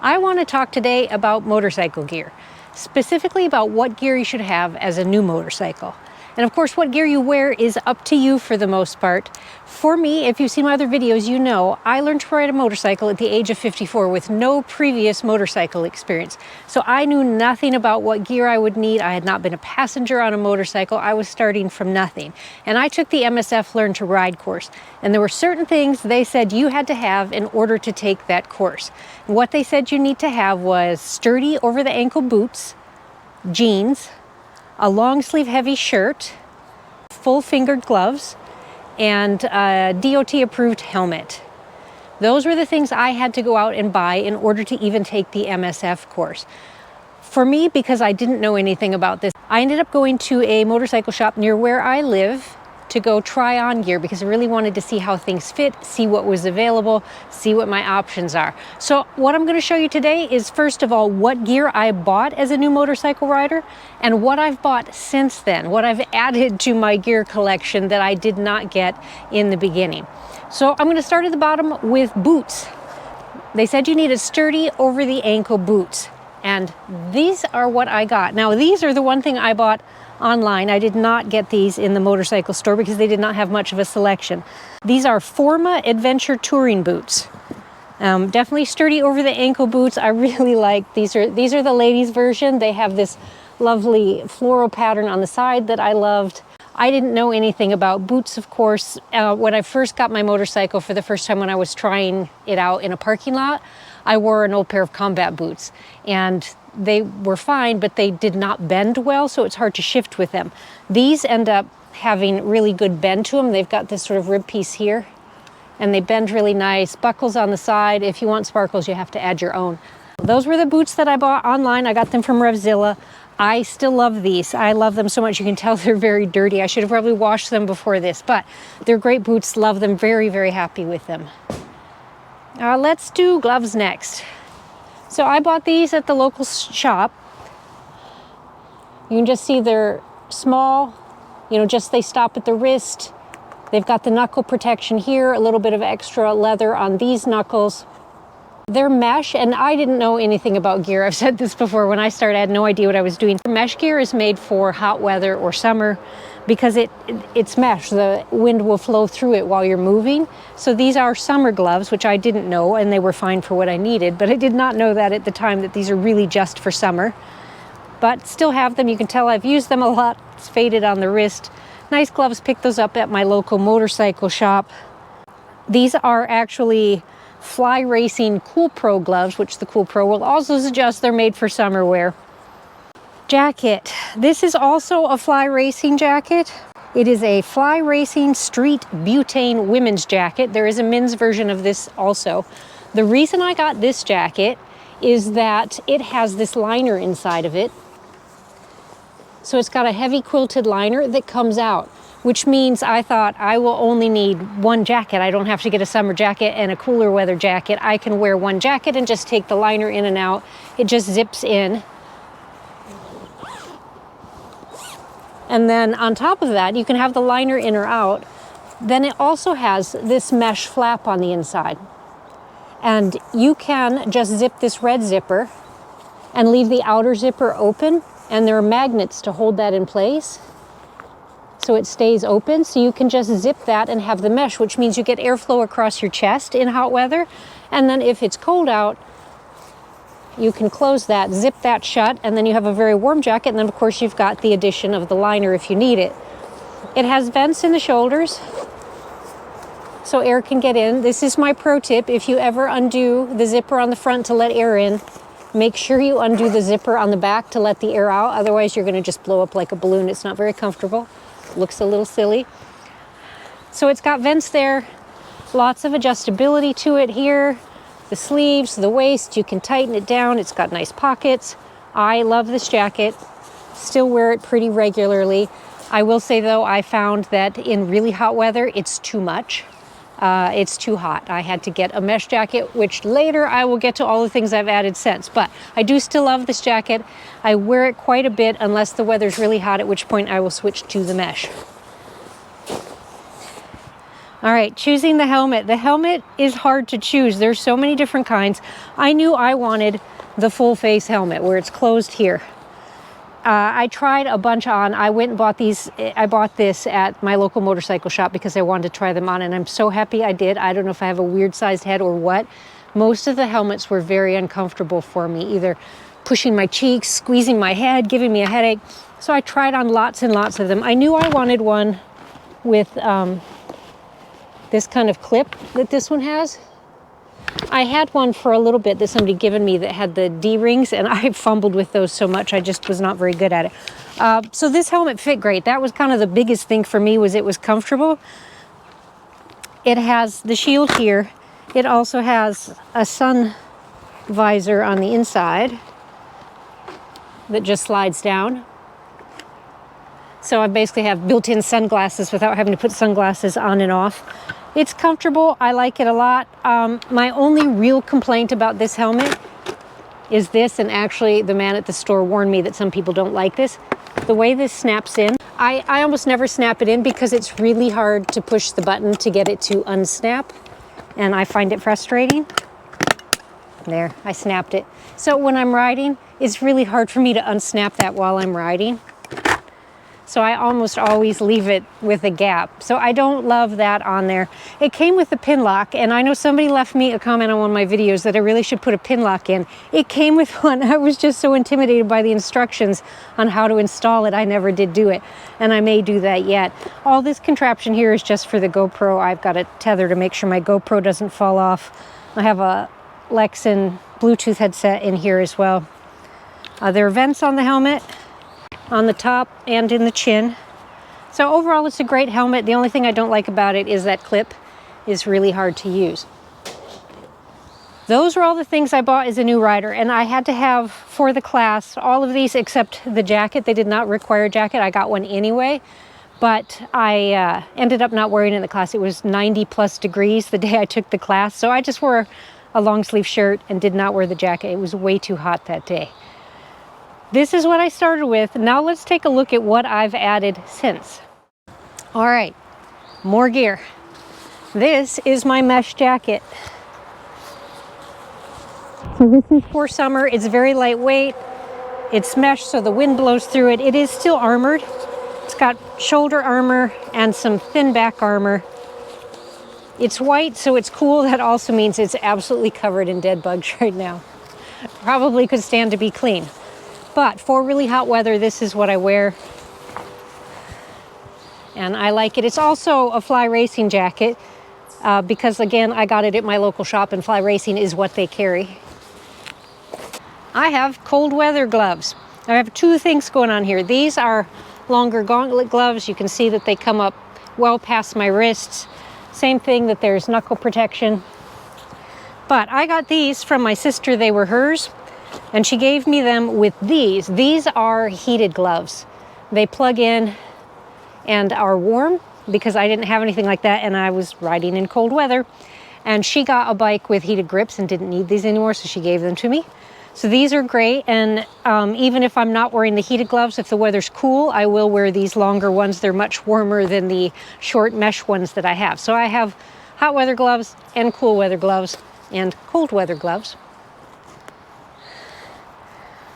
I want to talk today about motorcycle gear, specifically about what gear you should have as a new motorcycle. And of course, what gear you wear is up to you for the most part. For me, if you've seen my other videos, you know I learned to ride a motorcycle at the age of 54 with no previous motorcycle experience. So I knew nothing about what gear I would need. I had not been a passenger on a motorcycle. I was starting from nothing. And I took the MSF Learn to Ride course. And there were certain things they said you had to have in order to take that course. And what they said you need to have was sturdy over the ankle boots, jeans, a long sleeve heavy shirt, full fingered gloves, and a DOT approved helmet. Those were the things I had to go out and buy in order to even take the MSF course. For me, because I didn't know anything about this, I ended up going to a motorcycle shop near where I live to go try on gear because I really wanted to see how things fit, see what was available, see what my options are. So what I'm going to show you today is, first of all, what gear I bought as a new motorcycle rider and what I've bought since then, what I've added to my gear collection that I did not get in the beginning. So I'm going to start at the bottom with boots. They said you needed sturdy over the ankle boots, and these are what I got. Now, these are the one thing I bought online. I did not get these in the motorcycle store because they did not have much of a selection. These are Forma Adventure Touring boots. Definitely sturdy over the ankle boots. I really like these. These are the ladies version. They have this lovely floral pattern on the side that I loved. I didn't know anything about boots, of course. When I first got my motorcycle for the first time when I was trying it out in a parking lot, I wore an old pair of combat boots, and they were fine, but they did not bend well, so it's hard to shift with them. These end up having really good bend to them. They've got this sort of rib piece here, and they bend really nice. Buckles on the side. If you want sparkles, you have to add your own. Those were the boots that I bought online. I got them from Revzilla. I still love these. I love them so much. You can tell they're very dirty. I should have probably washed them before this, but they're great boots. Love them. Very, very happy with them. Let's do gloves next. So I bought these at the local shop. You can just see they're small, just they stop at the wrist. They've got the knuckle protection here, a little bit of extra leather on these knuckles. They're mesh, and I didn't know anything about gear. I've said this before. When I started, I had no idea what I was doing. Mesh gear is made for hot weather or summer because it's mesh. The wind will flow through it while you're moving. So these are summer gloves, which I didn't know, and they were fine for what I needed. But I did not know that at the time, that these are really just for summer. But still have them. You can tell I've used them a lot. It's faded on the wrist. Nice gloves. Picked those up at my local motorcycle shop. These are actually Fly Racing Cool Pro gloves, which the Cool Pro will also suggest they're made for summer wear. Jacket. This is also a Fly Racing jacket. It is a Fly Racing Street Butane women's jacket. There is a men's version of this also. The reason I got this jacket is that it has this liner inside of it. So it's got a heavy quilted liner that comes out, which means I thought I will only need one jacket. I don't have to get a summer jacket and a cooler weather jacket. I can wear one jacket and just take the liner in and out. It just zips in. And then on top of that, you can have the liner in or out. Then it also has this mesh flap on the inside. And you can just zip this red zipper and leave the outer zipper open. And there are magnets to hold that in place, so it stays open. So you can just zip that and have the mesh, which means you get airflow across your chest in hot weather. And then if it's cold out, you can close that, zip that shut, and then you have a very warm jacket. And then of course you've got the addition of the liner if you need it. It has vents in the shoulders, so air can get in. This is my pro tip. If you ever undo the zipper on the front to let air in, make sure you undo the zipper on the back to let the air out. Otherwise you're gonna just blow up like a balloon. It's not very comfortable. Looks a little silly. So it's got vents there, lots of adjustability to it here. The sleeves, the waist, you can tighten it down. It's got nice pockets. I love this jacket. Still wear it pretty regularly. I will say though, I found that in really hot weather, it's too much. It's too hot. I had to get a mesh jacket, which later I will get to all the things I've added since. But I do still love this jacket. I wear it quite a bit unless the weather's really hot, at which point I will switch to the mesh. All right, choosing the helmet. The helmet is hard to choose. There's so many different kinds. I knew I wanted the full face helmet where it's closed here. I tried a bunch on. I went and bought these. I bought this at my local motorcycle shop because I wanted to try them on, and I'm so happy I did. I don't know if I have a weird sized head or what. Most of the helmets were very uncomfortable for me, either pushing my cheeks, squeezing my head, giving me a headache. So I tried on lots and lots of them. I knew I wanted one with this kind of clip that this one has. I had one for a little bit that somebody given me that had the D-rings, and I fumbled with those so much I just was not very good at it. So this helmet fit great. That was kind of the biggest thing for me, was it was comfortable. It has the shield here. It also has a sun visor on the inside that just slides down. So I basically have built-in sunglasses without having to put sunglasses on and off. It's comfortable. I like it a lot. My only real complaint about this helmet is this, and actually the man at the store warned me that some people don't like this. The way this snaps in, I almost never snap it in because it's really hard to push the button to get it to unsnap, and I find it frustrating. There, I snapped it. So when I'm riding, it's really hard for me to unsnap that while I'm riding. So I almost always leave it with a gap. So I don't love that on there. It came with a pin lock, and I know somebody left me a comment on one of my videos that I really should put a pin lock in. It came with one. I was just so intimidated by the instructions on how to install it. I never did do it, and I may do that yet. All this contraption here is just for the GoPro. I've got a tether to make sure my GoPro doesn't fall off. I have a Lexan Bluetooth headset in here as well. There are vents on the helmet, on the top and in the chin. So overall, it's a great helmet. The only thing I don't like about it is that clip is really hard to use. Those are all the things I bought as a new rider, and I had to have for the class all of these except the jacket. They did not require a jacket. I got one anyway, but I ended up not wearing it in the class. It was 90+ degrees the day I took the class, so I just wore a long sleeve shirt and did not wear the jacket. It was way too hot that day. This is what I started with. Now let's take a look at what I've added since. All right, more gear. This is my mesh jacket. So this is for summer. It's very lightweight. It's mesh, so the wind blows through it. It is still armored. It's got shoulder armor and some thin back armor. It's white, so it's cool. That also means it's absolutely covered in dead bugs right now. Probably could stand to be clean. But for really hot weather, this is what I wear. And I like it. It's also a Fly Racing jacket because, again, I got it at my local shop, and Fly Racing is what they carry. I have cold weather gloves. I have two things going on here. These are longer gauntlet gloves. You can see that they come up well past my wrists. Same thing, that there's knuckle protection. But I got these from my sister. They were hers. And she gave me them with these. These are heated gloves. They plug in and are warm because I didn't have anything like that, and I was riding in cold weather. And she got a bike with heated grips and didn't need these anymore, so she gave them to me. So these are great, and even if I'm not wearing the heated gloves, if the weather's cool, I will wear these longer ones. They're much warmer than the short mesh ones that I have. So I have hot weather gloves and cool weather gloves and cold weather gloves.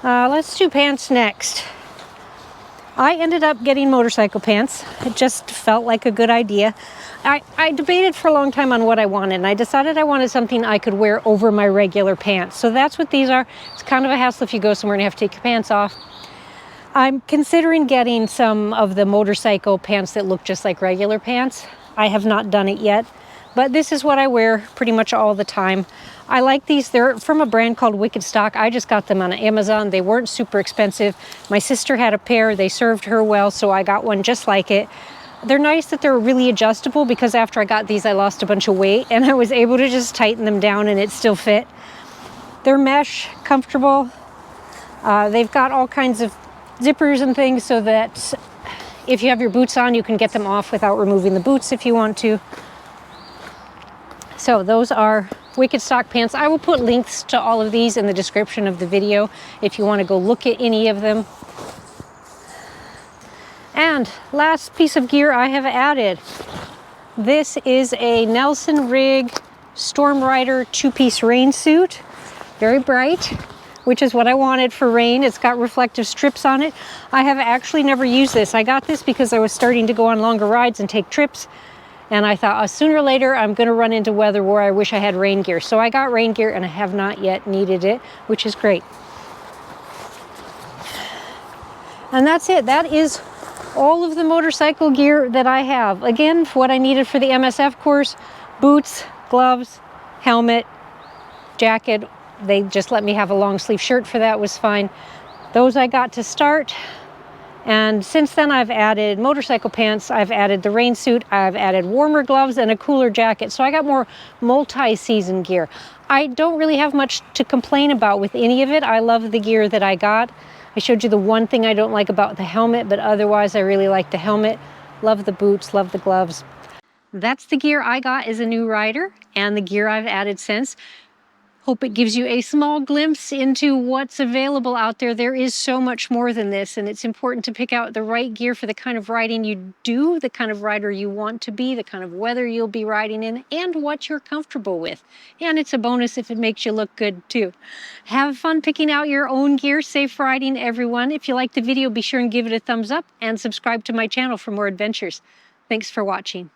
Let's do pants next. I ended up getting motorcycle pants. It just felt like a good idea. I debated for a long time on what I wanted, and I decided I wanted something I could wear over my regular pants. So that's what these are. It's kind of a hassle if you go somewhere and you have to take your pants off. I'm considering getting some of the motorcycle pants that look just like regular pants. I have not done it yet, but this is what I wear pretty much all the time. I like these. They're from a brand called Wicked Stock. I just got them on Amazon. They weren't super expensive. My sister had a pair. They served her well, so I got one just like it. They're nice that they're really adjustable, because after I got these, I lost a bunch of weight, and I was able to just tighten them down and it still fit. They're mesh, comfortable. They've got all kinds of zippers and things so that if you have your boots on, you can get them off without removing the boots if you want to. So those are Wicked Stock pants. I will put links to all of these in the description of the video if you want to go look at any of them. And last piece of gear I have added, This is a Nelson Rig Storm Rider 2-piece rain suit. Very bright, which is what I wanted for rain. It's got reflective strips on it. I have actually never used this. I got this because I was starting to go on longer rides and take trips. And I thought, sooner or later, I'm gonna run into weather where I wish I had rain gear. So I got rain gear and I have not yet needed it, which is great. And that's it. That is all of the motorcycle gear that I have. Again, what I needed for the MSF course: boots, gloves, helmet, jacket. They just let me have a long sleeve shirt for that, was fine. Those I got to start. And since then I've added motorcycle pants, I've added the rain suit, I've added warmer gloves and a cooler jacket. So I got more multi-season gear. I don't really have much to complain about with any of it. I love the gear that I got. I showed you the one thing I don't like about the helmet, but otherwise I really like the helmet. Love the boots, love the gloves. That's the gear I got as a new rider and the gear I've added since. Hope it gives you a small glimpse into what's available out there. There is so much more than this, and it's important to pick out the right gear for the kind of riding you do, the kind of rider you want to be, the kind of weather you'll be riding in, and what you're comfortable with. And it's a bonus if it makes you look good too. Have fun picking out your own gear. Safe riding, everyone. If you liked the video, be sure and give it a thumbs up and subscribe to my channel for more adventures. Thanks for watching.